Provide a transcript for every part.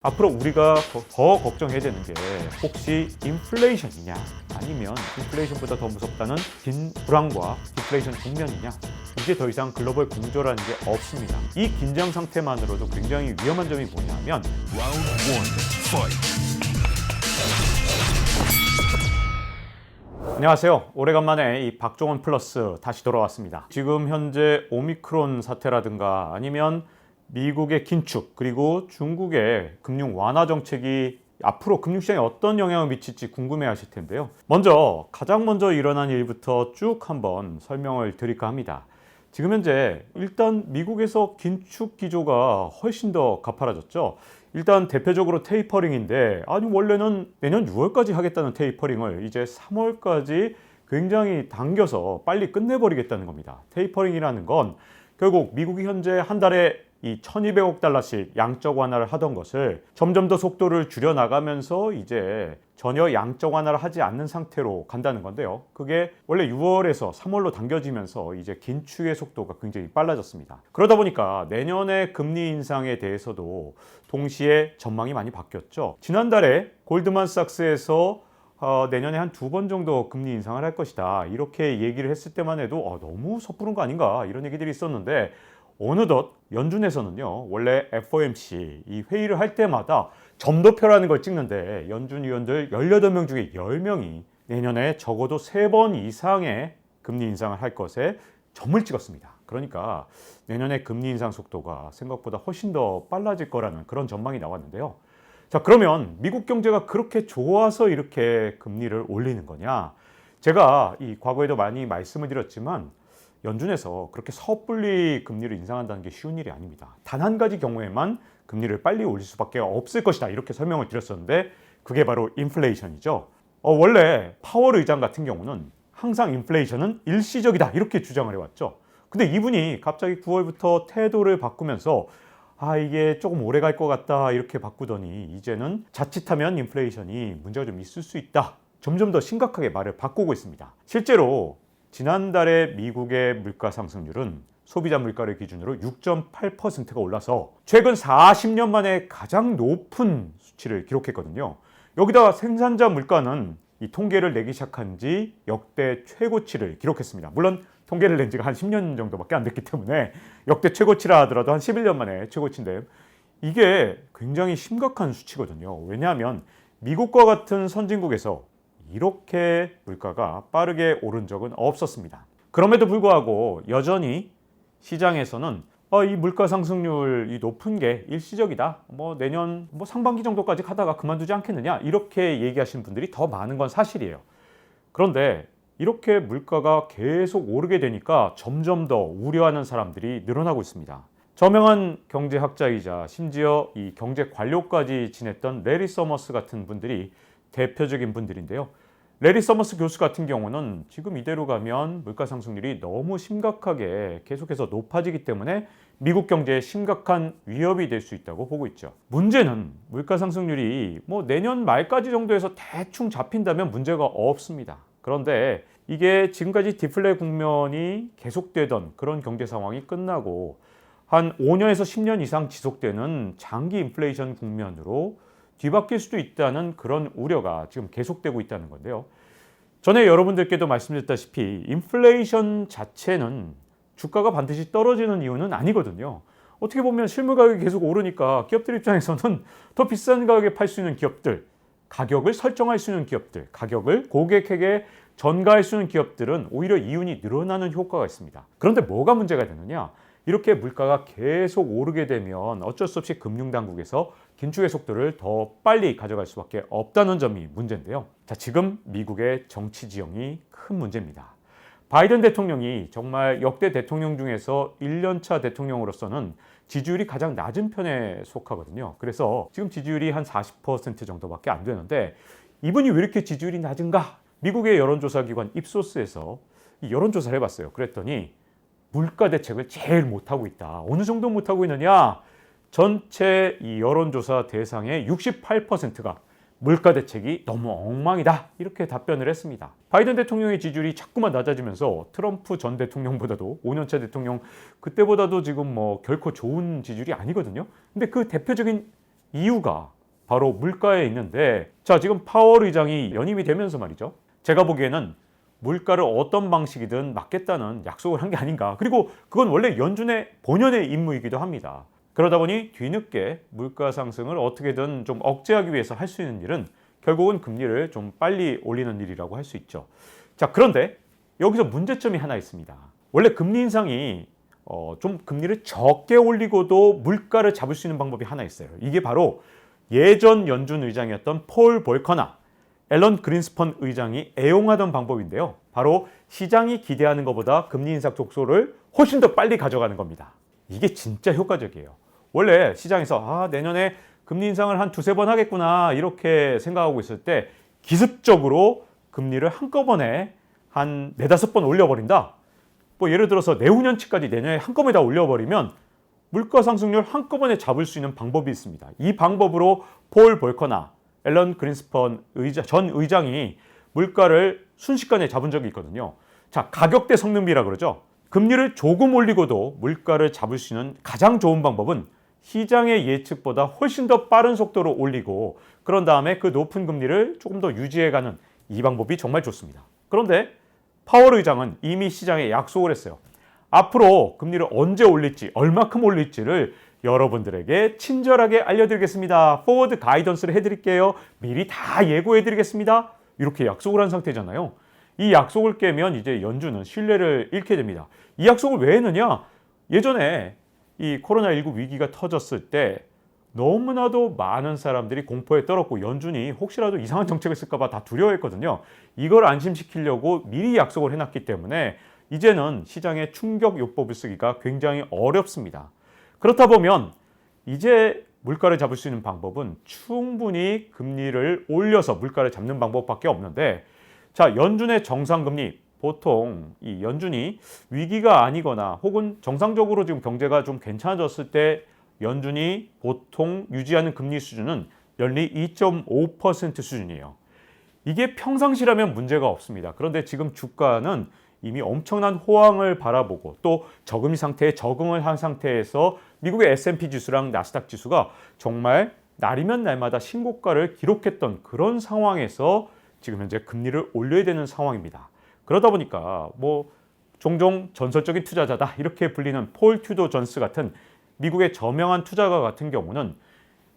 앞으로 우리가 더 걱정해야 되는 게 혹시 인플레이션이냐 아니면 인플레이션보다 더 무섭다는 긴 불황과 디플레이션 국면이냐. 이제 더 이상 글로벌 공조라는 게 없습니다. 이 긴장 상태만으로도 굉장히 위험한 점이 뭐냐면 안녕하세요. 오래간만에 이 박종원 플러스 다시 돌아왔습니다. 지금 현재 오미크론 사태라든가 아니면 미국의 긴축 그리고 중국의 금융 완화 정책이 앞으로 금융시장에 어떤 영향을 미칠지 궁금해 하실 텐데요. 가장 먼저 일어난 일부터 쭉 한번 설명을 드릴까 합니다. 지금 현재 일단 미국에서 긴축 기조가 훨씬 더 가파라졌죠. 일단 대표적으로 테이퍼링인데 원래는 내년 6월까지 하겠다는 테이퍼링을 이제 3월까지 굉장히 당겨서 빨리 끝내버리겠다는 겁니다. 테이퍼링이라는 건 결국 미국이 현재 한 달에 이 1200억 달러씩 양적 완화를 하던 것을 점점 더 속도를 줄여나가면서 이제 전혀 양적 완화를 하지 않는 상태로 간다는 건데요. 그게 원래 6월에서 3월로 당겨지면서 이제 긴축의 속도가 굉장히 빨라졌습니다. 그러다 보니까 내년의 금리 인상에 대해서도 동시에 전망이 많이 바뀌었죠. 지난달에 골드만삭스에서 내년에 한 2번 정도 금리 인상을 할 것이다 이렇게 얘기를 했을 때만 해도 너무 섣부른 거 아닌가 이런 얘기들이 있었는데 어느덧 연준에서는요, 원래 FOMC 이 회의를 할 때마다 점도표라는 걸 찍는데 연준 위원들 18명 중에 10명이 내년에 적어도 3번 이상의 금리 인상을 할 것에 점을 찍었습니다. 그러니까 내년에 금리 인상 속도가 생각보다 훨씬 더 빨라질 거라는 그런 전망이 나왔는데요. 자, 그러면 미국 경제가 그렇게 좋아서 이렇게 금리를 올리는 거냐? 제가 이 과거에도 많이 말씀을 드렸지만 연준에서 그렇게 섣불리 금리를 인상한다는 게 쉬운 일이 아닙니다. 단 한 가지 경우에만 금리를 빨리 올릴 수밖에 없을 것이다 이렇게 설명을 드렸었는데 그게 바로 인플레이션이죠. 원래 파월 의장 같은 경우는 항상 인플레이션은 일시적이다 이렇게 주장을 해왔죠. 근데 이분이 갑자기 9월부터 태도를 바꾸면서 이게 조금 오래 갈 것 같다 이렇게 바꾸더니 이제는 자칫하면 인플레이션이 문제가 좀 있을 수 있다. 점점 더 심각하게 말을 바꾸고 있습니다. 실제로 지난달에 미국의 물가 상승률은 소비자 물가를 기준으로 6.8%가 올라서 최근 40년 만에 가장 높은 수치를 기록했거든요. 여기다가 생산자 물가는 이 통계를 내기 시작한 지 역대 최고치를 기록했습니다. 물론 통계를 낸 지가 한 10년 정도밖에 안 됐기 때문에 역대 최고치라 하더라도 한 11년 만에 최고치인데 이게 굉장히 심각한 수치거든요. 왜냐하면 미국과 같은 선진국에서 이렇게 물가가 빠르게 오른 적은 없었습니다. 그럼에도 불구하고 여전히 시장에서는 이 물가 상승률이 높은 게 일시적이다. 내년 상반기 정도까지 가다가 그만두지 않겠느냐 이렇게 얘기하시는 분들이 더 많은 건 사실이에요. 그런데 이렇게 물가가 계속 오르게 되니까 점점 더 우려하는 사람들이 늘어나고 있습니다. 저명한 경제학자이자 심지어 이 경제 관료까지 지냈던 레리 서머스 같은 분들이 대표적인 분들인데요. 레리 서머스 교수 같은 경우는 지금 이대로 가면 물가 상승률이 너무 심각하게 계속해서 높아지기 때문에 미국 경제에 심각한 위협이 될 수 있다고 보고 있죠. 문제는 물가 상승률이 내년 말까지 정도에서 대충 잡힌다면 문제가 없습니다. 그런데 이게 지금까지 디플레 국면이 계속되던 그런 경제 상황이 끝나고 한 5년에서 10년 이상 지속되는 장기 인플레이션 국면으로 뒤바뀔 수도 있다는 그런 우려가 지금 계속되고 있다는 건데요. 전에 여러분들께도 말씀드렸다시피 인플레이션 자체는 주가가 반드시 떨어지는 이유는 아니거든요. 어떻게 보면 실물 가격이 계속 오르니까 기업들 입장에서는 더 비싼 가격에 팔 수 있는 기업들, 가격을 설정할 수 있는 기업들, 가격을 고객에게 전가할 수 있는 기업들은 오히려 이윤이 늘어나는 효과가 있습니다. 그런데 뭐가 문제가 되느냐? 이렇게 물가가 계속 오르게 되면 어쩔 수 없이 금융당국에서 긴축의 속도를 더 빨리 가져갈 수밖에 없다는 점이 문제인데요. 자, 지금 미국의 정치 지형이 큰 문제입니다. 바이든 대통령이 정말 역대 대통령 중에서 1년차 대통령으로서는 지지율이 가장 낮은 편에 속하거든요. 그래서 지금 지지율이 한 40% 정도밖에 안 되는데 이분이 왜 이렇게 지지율이 낮은가? 미국의 여론조사 기관 입소스에서 여론조사를 해봤어요. 그랬더니 물가 대책을 제일 못하고 있다. 어느 정도 못하고 있느냐? 전체 이 여론조사 대상의 68%가 물가 대책이 너무 엉망이다. 이렇게 답변을 했습니다. 바이든 대통령의 지지율이 자꾸만 낮아지면서 트럼프 전 대통령보다도 5년차 대통령 그때보다도 지금 결코 좋은 지지율이 아니거든요. 근데 그 대표적인 이유가 바로 물가에 있는데, 자, 지금 파월 의장이 연임이 되면서 말이죠. 제가 보기에는 물가를 어떤 방식이든 막겠다는 약속을 한 게 아닌가. 그리고 그건 원래 연준의 본연의 임무이기도 합니다. 그러다 보니 뒤늦게 물가 상승을 어떻게든 좀 억제하기 위해서 할 수 있는 일은 결국은 금리를 좀 빨리 올리는 일이라고 할 수 있죠. 자, 그런데 여기서 문제점이 하나 있습니다. 원래 금리 인상이 좀 금리를 적게 올리고도 물가를 잡을 수 있는 방법이 하나 있어요. 이게 바로 예전 연준 의장이었던 폴 볼커나 앨런 그린스펀 의장이 애용하던 방법인데요. 바로 시장이 기대하는 것보다 금리 인상 속도를 훨씬 더 빨리 가져가는 겁니다. 이게 진짜 효과적이에요. 원래 시장에서 내년에 금리 인상을 한 두세 번 하겠구나 이렇게 생각하고 있을 때 기습적으로 금리를 한꺼번에 한 네다섯 번 올려버린다. 뭐 예를 들어서 내후년치까지 내년에 한꺼번에 다 올려버리면 물가 상승률 한꺼번에 잡을 수 있는 방법이 있습니다. 이 방법으로 폴 볼커나 앨런 그린스펀 전 의장이 물가를 순식간에 잡은 적이 있거든요. 자, 가격대 성능비라 그러죠. 금리를 조금 올리고도 물가를 잡을 수 있는 가장 좋은 방법은 시장의 예측보다 훨씬 더 빠른 속도로 올리고 그런 다음에 그 높은 금리를 조금 더 유지해가는 이 방법이 정말 좋습니다. 그런데 파월 의장은 이미 시장에 약속을 했어요. 앞으로 금리를 언제 올릴지, 얼마큼 올릴지를 여러분들에게 친절하게 알려드리겠습니다. 포워드 가이던스를 해드릴게요. 미리 다 예고해드리겠습니다. 이렇게 약속을 한 상태잖아요. 이 약속을 깨면 이제 연준은 신뢰를 잃게 됩니다. 이 약속을 왜 했느냐? 예전에 이 코로나19 위기가 터졌을 때 너무나도 많은 사람들이 공포에 떨었고 연준이 혹시라도 이상한 정책을 쓸까 봐 다 두려워했거든요. 이걸 안심시키려고 미리 약속을 해놨기 때문에 이제는 시장에 충격 요법을 쓰기가 굉장히 어렵습니다. 그렇다 보면 이제 물가를 잡을 수 있는 방법은 충분히 금리를 올려서 물가를 잡는 방법밖에 없는데, 자, 연준의 정상금리, 보통 이 연준이 위기가 아니거나 혹은 정상적으로 지금 경제가 좀 괜찮아졌을 때 연준이 보통 유지하는 금리 수준은 연리 2.5% 수준이에요. 이게 평상시라면 문제가 없습니다. 그런데 지금 주가는 이미 엄청난 호황을 바라보고 또 저금리 상태에 적응을 한 상태에서 미국의 S&P 지수랑 나스닥 지수가 정말 날이면 날마다 신고가를 기록했던 그런 상황에서 지금 현재 금리를 올려야 되는 상황입니다. 그러다 보니까 뭐 종종 전설적인 투자자다 이렇게 불리는 폴 튜더 존스 같은 미국의 저명한 투자가 같은 경우는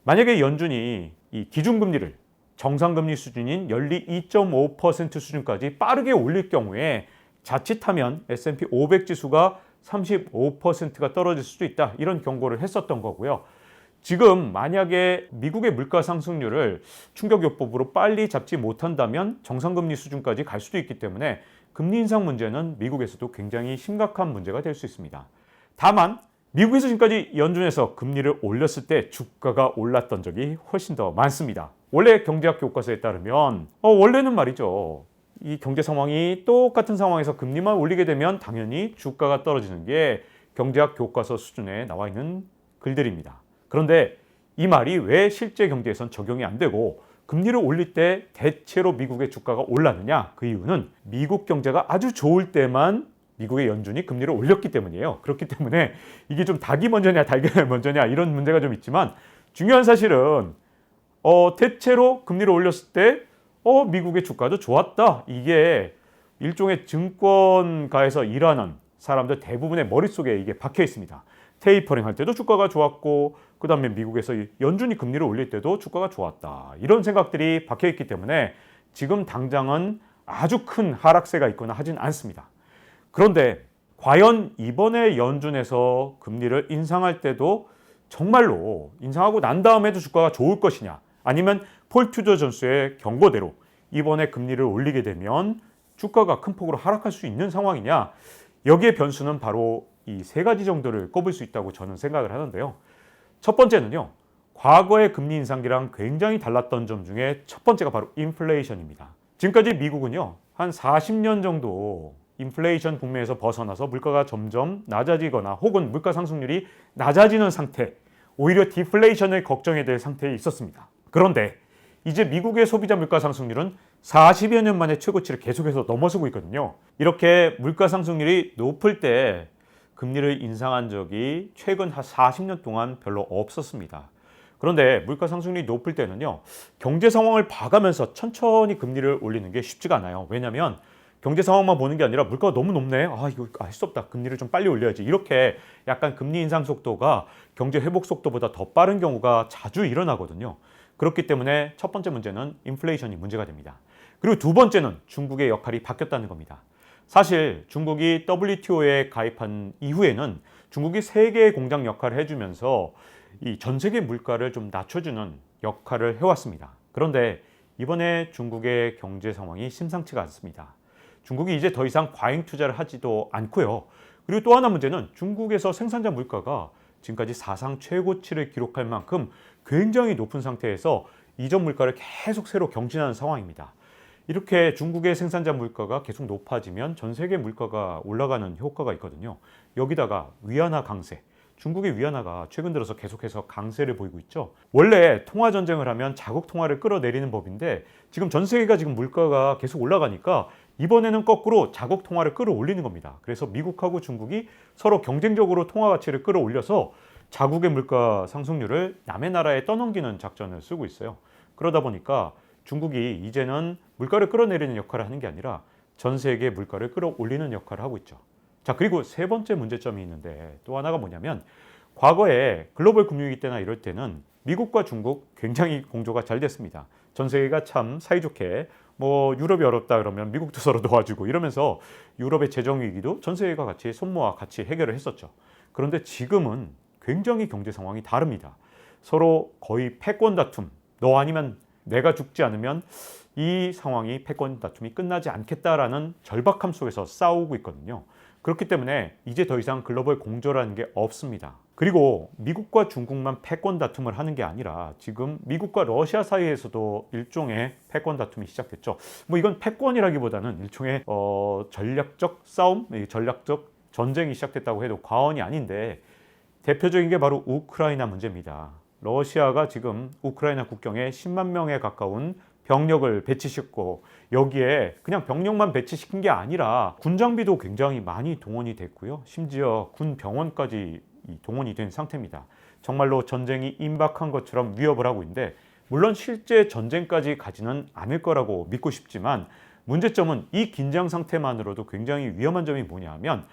만약에 연준이 이 기준금리를 정상금리 수준인 연리 2.5% 수준까지 빠르게 올릴 경우에 자칫하면 S&P 500 지수가 35%가 떨어질 수도 있다. 이런 경고를 했었던 거고요. 지금 만약에 미국의 물가 상승률을 충격요법으로 빨리 잡지 못한다면 정상금리 수준까지 갈 수도 있기 때문에 금리 인상 문제는 미국에서도 굉장히 심각한 문제가 될 수 있습니다. 다만 미국에서 지금까지 연준에서 금리를 올렸을 때 주가가 올랐던 적이 훨씬 더 많습니다. 원래 경제학 교과서에 따르면 원래는 말이죠. 이 경제 상황이 똑같은 상황에서 금리만 올리게 되면 당연히 주가가 떨어지는 게 경제학 교과서 수준에 나와 있는 글들입니다. 그런데 이 말이 왜 실제 경제에선 적용이 안 되고 금리를 올릴 때 대체로 미국의 주가가 올랐느냐? 그 이유는 미국 경제가 아주 좋을 때만 미국의 연준이 금리를 올렸기 때문이에요. 그렇기 때문에 이게 좀 닭이 먼저냐 달걀이 먼저냐 이런 문제가 좀 있지만 중요한 사실은 대체로 금리를 올렸을 때 미국의 주가도 좋았다. 이게 일종의 증권가에서 일하는 사람들 대부분의 머릿속에 이게 박혀 있습니다. 테이퍼링 할 때도 주가가 좋았고 그 다음에 미국에서 연준이 금리를 올릴 때도 주가가 좋았다. 이런 생각들이 박혀 있기 때문에 지금 당장은 아주 큰 하락세가 있거나 하진 않습니다. 그런데 과연 이번에 연준에서 금리를 인상할 때도 정말로 인상하고 난 다음에도 주가가 좋을 것이냐, 아니면 폴 튜더 존스의 경고대로 이번에 금리를 올리게 되면 주가가 큰 폭으로 하락할 수 있는 상황이냐, 여기에 변수는 바로 이 세 가지 정도를 꼽을 수 있다고 저는 생각을 하는데요. 첫 번째는요, 과거의 금리 인상기랑 굉장히 달랐던 점 중에 첫 번째가 바로 인플레이션입니다. 지금까지 미국은요, 한 40년 정도 인플레이션 국면에서 벗어나서 물가가 점점 낮아지거나 혹은 물가 상승률이 낮아지는 상태, 오히려 디플레이션을 걱정해야 될 상태에 있었습니다. 그런데 이제 미국의 소비자 물가 상승률은 40여 년 만에 최고치를 계속해서 넘어서고 있거든요. 이렇게 물가 상승률이 높을 때 금리를 인상한 적이 최근 한 40년 동안 별로 없었습니다. 그런데 물가 상승률이 높을 때는요, 경제 상황을 봐가면서 천천히 금리를 올리는 게 쉽지가 않아요. 왜냐하면 경제 상황만 보는 게 아니라 물가가 너무 높네. 이거 할 수 없다. 금리를 좀 빨리 올려야지. 이렇게 약간 금리 인상 속도가 경제 회복 속도보다 더 빠른 경우가 자주 일어나거든요. 그렇기 때문에 첫 번째 문제는 인플레이션이 문제가 됩니다. 그리고 두 번째는 중국의 역할이 바뀌었다는 겁니다. 사실 중국이 WTO에 가입한 이후에는 중국이 세계의 공장 역할을 해주면서 이 전 세계 물가를 좀 낮춰주는 역할을 해왔습니다. 그런데 이번에 중국의 경제 상황이 심상치가 않습니다. 중국이 이제 더 이상 과잉 투자를 하지도 않고요. 그리고 또 하나 문제는 중국에서 생산자 물가가 지금까지 사상 최고치를 기록할 만큼 굉장히 높은 상태에서 이전 물가를 계속 새로 경신하는 상황입니다. 이렇게 중국의 생산자 물가가 계속 높아지면 전 세계 물가가 올라가는 효과가 있거든요. 여기다가 위안화 강세, 중국의 위안화가 최근 들어서 계속해서 강세를 보이고 있죠. 원래 통화 전쟁을 하면 자국 통화를 끌어내리는 법인데 지금 전 세계가 지금 물가가 계속 올라가니까 이번에는 거꾸로 자국 통화를 끌어올리는 겁니다. 그래서 미국하고 중국이 서로 경쟁적으로 통화 가치를 끌어올려서 자국의 물가 상승률을 남의 나라에 떠넘기는 작전을 쓰고 있어요. 그러다 보니까 중국이 이제는 물가를 끌어내리는 역할을 하는 게 아니라 전 세계 물가를 끌어올리는 역할을 하고 있죠. 자, 그리고 세 번째 문제점이 있는데 또 하나가 뭐냐면 과거에 글로벌 금융위기 때나 이럴 때는 미국과 중국 굉장히 공조가 잘 됐습니다. 전 세계가 참 사이좋게 유럽이 어렵다 그러면 미국도 서로 도와주고 이러면서 유럽의 재정 위기도 전 세계가 같이 손모아 같이 해결을 했었죠. 그런데 지금은 굉장히 경제 상황이 다릅니다. 서로 거의 패권 다툼, 너 아니면 내가 죽지 않으면 이 상황이 패권 다툼이 끝나지 않겠다라는 절박함 속에서 싸우고 있거든요. 그렇기 때문에 이제 더 이상 글로벌 공조라는 게 없습니다. 그리고 미국과 중국만 패권 다툼을 하는 게 아니라 지금 미국과 러시아 사이에서도 일종의 패권 다툼이 시작됐죠. 이건 패권이라기보다는 일종의 전략적 싸움, 전략적 전쟁이 시작됐다고 해도 과언이 아닌데 대표적인 게 바로 우크라이나 문제입니다. 러시아가 지금 우크라이나 국경에 10만 명에 가까운 병력을 배치시켰고 여기에 그냥 병력만 배치시킨 게 아니라 군 장비도 굉장히 많이 동원이 됐고요. 심지어 군 병원까지 동원이 된 상태입니다. 정말로 전쟁이 임박한 것처럼 위협을 하고 있는데 물론 실제 전쟁까지 가지는 않을 거라고 믿고 싶지만 문제점은 이 긴장 상태만으로도 굉장히 위험한 점이 뭐냐면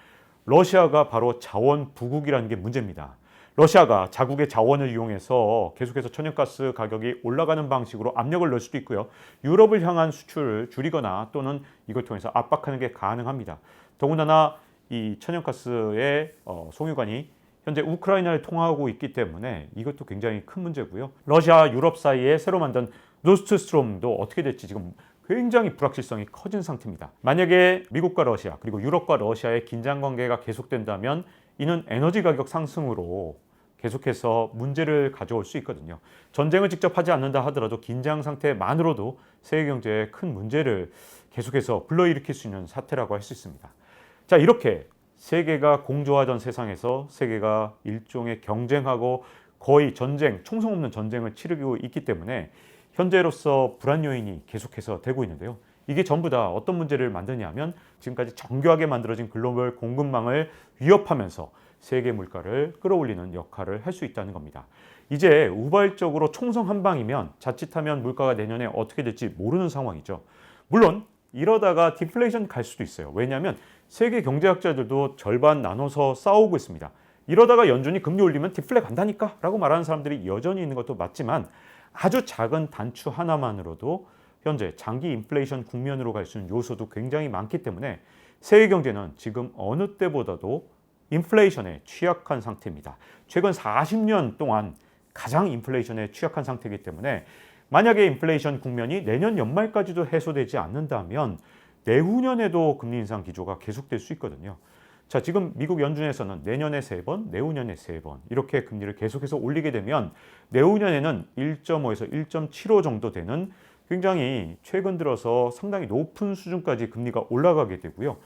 러시아가 바로 자원 부국이라는 게 문제입니다. 러시아가 자국의 자원을 이용해서 계속해서 천연가스 가격이 올라가는 방식으로 압력을 넣을 수도 있고요. 유럽을 향한 수출을 줄이거나 또는 이걸 통해서 압박하는 게 가능합니다. 더군다나 이 천연가스의 송유관이 현재 우크라이나를 통하고 있기 때문에 이것도 굉장히 큰 문제고요. 러시아, 유럽 사이에 새로 만든 노스트스트롬도 어떻게 될지 지금 굉장히 불확실성이 커진 상태입니다. 만약에 미국과 러시아 그리고 유럽과 러시아의 긴장 관계가 계속된다면 이는 에너지 가격 상승으로 계속해서 문제를 가져올 수 있거든요. 전쟁을 직접 하지 않는다 하더라도 긴장 상태만으로도 세계 경제에 큰 문제를 계속해서 불러일으킬 수 있는 사태라고 할 수 있습니다. 자, 이렇게 세계가 공조하던 세상에서 세계가 일종의 경쟁하고 거의 전쟁, 총성 없는 전쟁을 치르고 있기 때문에 현재로서 불안 요인이 계속해서 되고 있는데요. 이게 전부 다 어떤 문제를 만드냐면 지금까지 정교하게 만들어진 글로벌 공급망을 위협하면서 세계 물가를 끌어올리는 역할을 할 수 있다는 겁니다. 이제 우발적으로 총성 한 방이면 자칫하면 물가가 내년에 어떻게 될지 모르는 상황이죠. 물론 이러다가 디플레이션 갈 수도 있어요. 왜냐하면 세계 경제학자들도 절반 나눠서 싸우고 있습니다. 이러다가 연준이 금리 올리면 디플레 간다니까 라고 말하는 사람들이 여전히 있는 것도 맞지만 아주 작은 단추 하나만으로도 현재 장기 인플레이션 국면으로 갈 수 있는 요소도 굉장히 많기 때문에 세계 경제는 지금 어느 때보다도 인플레이션에 취약한 상태입니다. 최근 40년 동안 가장 인플레이션에 취약한 상태이기 때문에 만약에 인플레이션 국면이 내년 연말까지도 해소되지 않는다면 내후년에도 금리 인상 기조가 계속될 수 있거든요. 자, 지금 미국 연준에서는 내년에 3번, 내후년에 3번 이렇게 금리를 계속해서 올리게 되면 내후년에는 1.5에서 1.75 정도 되는 굉장히 최근 들어서 상당히 높은 수준까지 금리가 올라가게 되고요.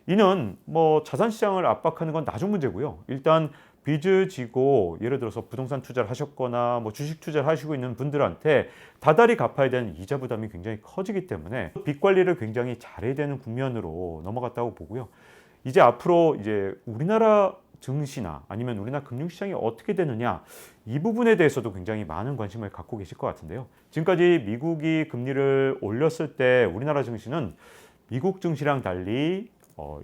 이는 자산 시장을 압박하는 건 나중 문제고요. 일단 빚을 지고 예를 들어서 부동산 투자를 하셨거나 주식 투자를 하시고 있는 분들한테 다달이 갚아야 되는 이자 부담이 굉장히 커지기 때문에 빚 관리를 굉장히 잘해야 되는 국면으로 넘어갔다고 보고요. 이제 앞으로 이제 우리나라 증시나 아니면 우리나라 금융시장이 어떻게 되느냐, 이 부분에 대해서도 굉장히 많은 관심을 갖고 계실 것 같은데요. 지금까지 미국이 금리를 올렸을 때 우리나라 증시는 미국 증시랑 달리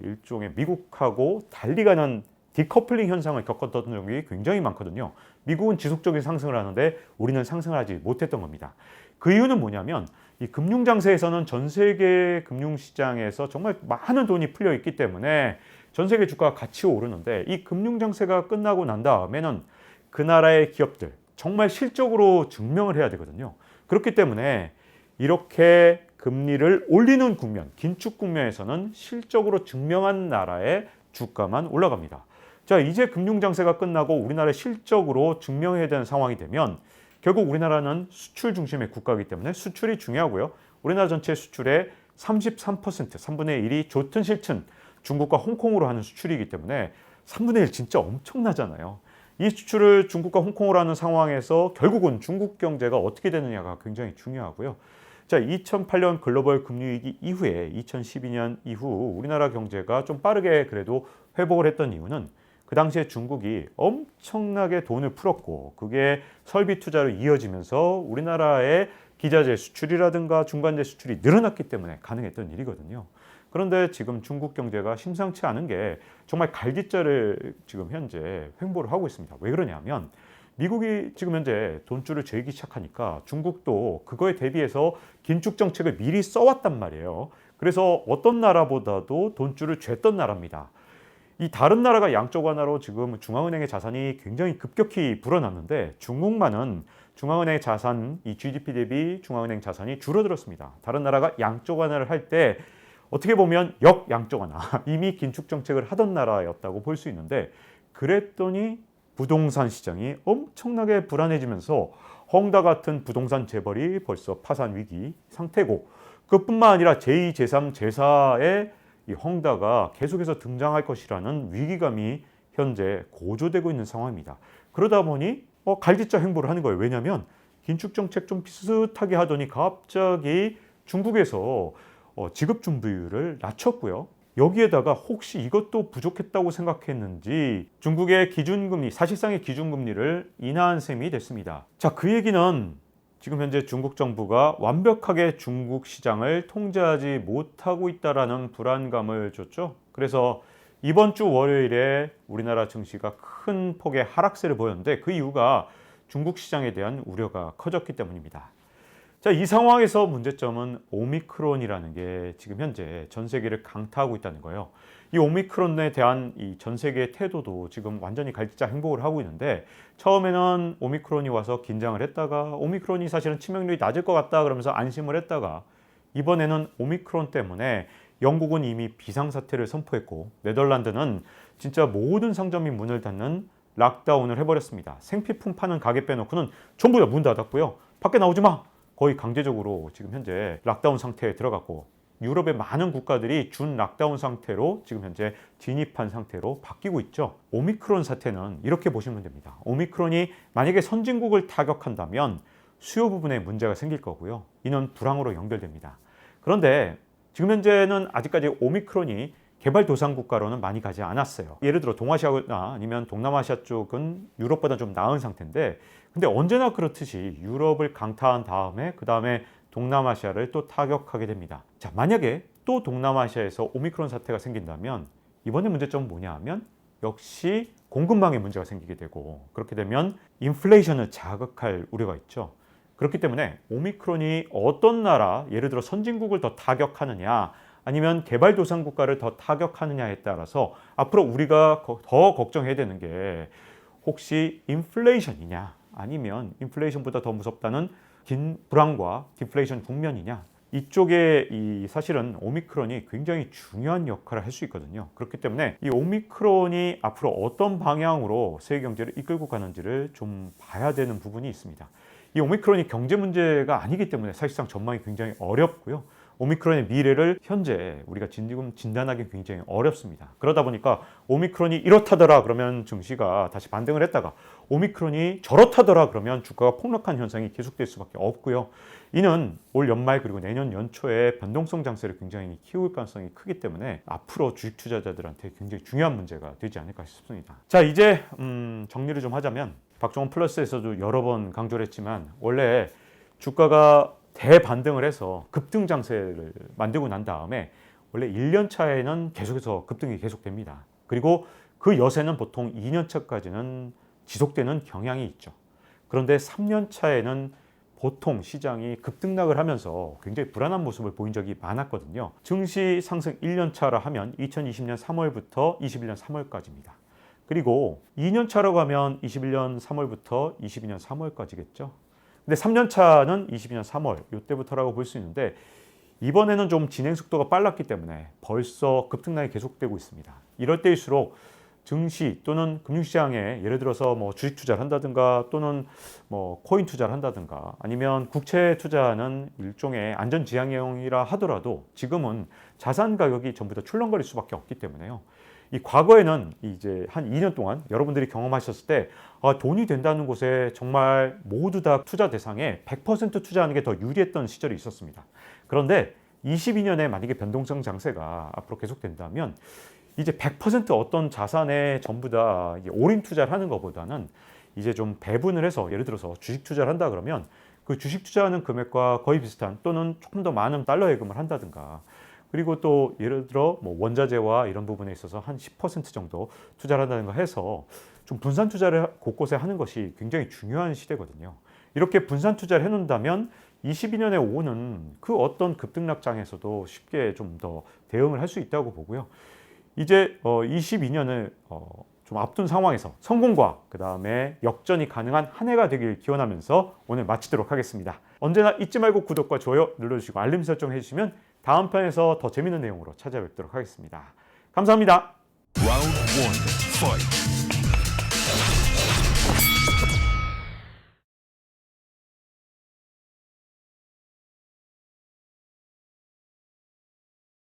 일종의 미국하고 달리 가는 디커플링 현상을 겪었던 적이 굉장히 많거든요. 미국은 지속적인 상승을 하는데 우리는 상승을 하지 못했던 겁니다. 그 이유는 뭐냐면 이 금융 장세에서는 전 세계 금융 시장에서 정말 많은 돈이 풀려 있기 때문에 전 세계 주가가 같이 오르는데, 이 금융 장세가 끝나고 난 다음에는 그 나라의 기업들 정말 실적으로 증명을 해야 되거든요. 그렇기 때문에 이렇게 금리를 올리는 국면, 긴축 국면에서는 실적으로 증명한 나라의 주가만 올라갑니다. 자, 이제 금융 장세가 끝나고 우리나라의 실적으로 증명해야 되는 상황이 되면 결국 우리나라는 수출 중심의 국가이기 때문에 수출이 중요하고요. 우리나라 전체 수출의 33%, 3분의 1이 좋든 싫든 중국과 홍콩으로 하는 수출이기 때문에 3분의 1 진짜 엄청나잖아요. 이 수출을 중국과 홍콩으로 하는 상황에서 결국은 중국 경제가 어떻게 되느냐가 굉장히 중요하고요. 자, 2008년 글로벌 금융위기 이후에 2012년 이후 우리나라 경제가 좀 빠르게 그래도 회복을 했던 이유는 그 당시에 중국이 엄청나게 돈을 풀었고 그게 설비 투자로 이어지면서 우리나라의 기자재 수출이라든가 중간재 수출이 늘어났기 때문에 가능했던 일이거든요. 그런데 지금 중국 경제가 심상치 않은 게 정말 갈기자를 지금 현재 횡보를 하고 있습니다. 왜 그러냐면 미국이 지금 현재 돈줄을 죄기 시작하니까 중국도 그거에 대비해서 긴축 정책을 미리 써왔단 말이에요. 그래서 어떤 나라보다도 돈줄을 쬐던 나라입니다. 이 다른 나라가 양적 완화로 지금 중앙은행의 자산이 굉장히 급격히 불어났는데 중국만은 중앙은행 자산, 이 GDP 대비 중앙은행 자산이 줄어들었습니다. 다른 나라가 양적 완화를 할 때 어떻게 보면 역양적 완화, 이미 긴축 정책을 하던 나라였다고 볼 수 있는데, 그랬더니 부동산 시장이 엄청나게 불안해지면서 헝다 같은 부동산 재벌이 벌써 파산 위기 상태고, 그뿐만 아니라 제2, 제3, 제4의 이 헝다가 계속해서 등장할 것이라는 위기감이 현재 고조되고 있는 상황입니다. 그러다 보니 갈기자 행보를 하는 거예요. 왜냐하면 긴축 정책 좀 비슷하게 하더니 갑자기 중국에서 지급 준비율을 낮췄고요. 여기에다가 혹시 이것도 부족했다고 생각했는지 중국의 기준금리, 사실상의 기준금리를 인하한 셈이 됐습니다. 자, 그 얘기는 지금 현재 중국 정부가 완벽하게 중국 시장을 통제하지 못하고 있다라는 불안감을 줬죠. 그래서 이번 주 월요일에 우리나라 증시가 큰 폭의 하락세를 보였는데 그 이유가 중국 시장에 대한 우려가 커졌기 때문입니다. 자, 이 상황에서 문제점은 오미크론이라는 게 지금 현재 전 세계를 강타하고 있다는 거예요. 이 오미크론에 대한 이 전 세계의 태도도 지금 완전히 갈기자 행보를 하고 있는데, 처음에는 오미크론이 와서 긴장을 했다가 오미크론이 사실은 치명률이 낮을 것 같다 그러면서 안심을 했다가, 이번에는 오미크론 때문에 영국은 이미 비상사태를 선포했고 네덜란드는 진짜 모든 상점이 문을 닫는 락다운을 해버렸습니다. 생필품 파는 가게 빼놓고는 전부 다 문 닫았고요. 밖에 나오지 마! 거의 강제적으로 지금 현재 락다운 상태에 들어갔고, 유럽의 많은 국가들이 준 락다운 상태로 지금 현재 진입한 상태로 바뀌고 있죠. 오미크론 사태는 이렇게 보시면 됩니다. 오미크론이 만약에 선진국을 타격한다면 수요 부분에 문제가 생길 거고요. 이는 불황으로 연결됩니다. 그런데 지금 현재는 아직까지 오미크론이 개발도상국가로는 많이 가지 않았어요. 예를 들어 동아시아나 아니면 동남아시아 쪽은 유럽보다 좀 나은 상태인데, 근데 언제나 그렇듯이 유럽을 강타한 다음에 그 다음에 동남아시아를 또 타격하게 됩니다. 자, 만약에 또 동남아시아에서 오미크론 사태가 생긴다면 이번에 문제점은 뭐냐 하면 역시 공급망에 문제가 생기게 되고, 그렇게 되면 인플레이션을 자극할 우려가 있죠. 그렇기 때문에 오미크론이 어떤 나라, 예를 들어 선진국을 더 타격하느냐 아니면 개발도상국가를 더 타격하느냐에 따라서 앞으로 우리가 더 걱정해야 되는 게 혹시 인플레이션이냐 아니면 인플레이션보다 더 무섭다는 긴 불황과 디플레이션 국면이냐, 이쪽에 사실은 오미크론이 굉장히 중요한 역할을 할 수 있거든요. 그렇기 때문에 이 오미크론이 앞으로 어떤 방향으로 세계 경제를 이끌고 가는지를 좀 봐야 되는 부분이 있습니다. 이 오미크론이 경제 문제가 아니기 때문에 사실상 전망이 굉장히 어렵고요. 오미크론의 미래를 현재 우리가 지금 진단하기 굉장히 어렵습니다. 그러다 보니까 오미크론이 이렇다더라 그러면 증시가 다시 반등을 했다가 오미크론이 저렇다더라 그러면 주가가 폭락한 현상이 계속될 수밖에 없고요. 이는 올 연말 그리고 내년 연초에 변동성 장세를 굉장히 키울 가능성이 크기 때문에 앞으로 주식 투자자들한테 굉장히 중요한 문제가 되지 않을까 싶습니다. 자, 이제 정리를 좀 하자면 박종원 플러스에서도 여러 번 강조를 했지만 원래 주가가 대반등을 해서 급등 장세를 만들고 난 다음에 원래 1년 차에는 계속해서 급등이 계속됩니다. 그리고 그 여세는 보통 2년 차까지는 지속되는 경향이 있죠. 그런데 3년 차에는 보통 시장이 급등락을 하면서 굉장히 불안한 모습을 보인 적이 많았거든요. 증시 상승 1년 차라 하면 2020년 3월부터 21년 3월까지입니다. 그리고 2년 차라고 하면 21년 3월부터 22년 3월까지겠죠. 근데 3년 차는 22년 3월 이때부터라고 볼 수 있는데 이번에는 좀 진행 속도가 빨랐기 때문에 벌써 급등락이 계속되고 있습니다. 이럴 때일수록 증시 또는 금융시장에 예를 들어서 뭐 주식 투자를 한다든가 또는 뭐 코인 투자를 한다든가 아니면 국채 투자는 일종의 안전지향형이라 하더라도 지금은 자산 가격이 전부 다 출렁거릴 수밖에 없기 때문에요. 이 과거에는 이제 한 2년 동안 여러분들이 경험하셨을 때 돈이 된다는 곳에 정말 모두 다 투자 대상에 100% 투자하는 게 더 유리했던 시절이 있었습니다. 그런데 22년에 만약에 변동성 장세가 앞으로 계속된다면 이제 100% 어떤 자산에 전부 다 올인 투자를 하는 것보다는 이제 좀 배분을 해서 예를 들어서 주식 투자를 한다 그러면 그 주식 투자하는 금액과 거의 비슷한 또는 조금 더 많은 달러 예금을 한다든가 그리고 또 예를 들어 뭐 원자재와 이런 부분에 있어서 한 10% 정도 투자를 한다든가 해서 좀 분산 투자를 곳곳에 하는 것이 굉장히 중요한 시대거든요. 이렇게 분산 투자를 해놓는다면 22년에 오는 그 어떤 급등락장에서도 쉽게 좀 더 대응을 할 수 있다고 보고요. 이제 22년을 좀 앞둔 상황에서 성공과 그 다음에 역전이 가능한 한 해가 되길 기원하면서 오늘 마치도록 하겠습니다. 언제나 잊지 말고 구독과 좋아요 눌러주시고 알림 설정 해주시면 다음 편에서 더 재밌는 내용으로 찾아뵙도록 하겠습니다. 감사합니다. Round 1, fight.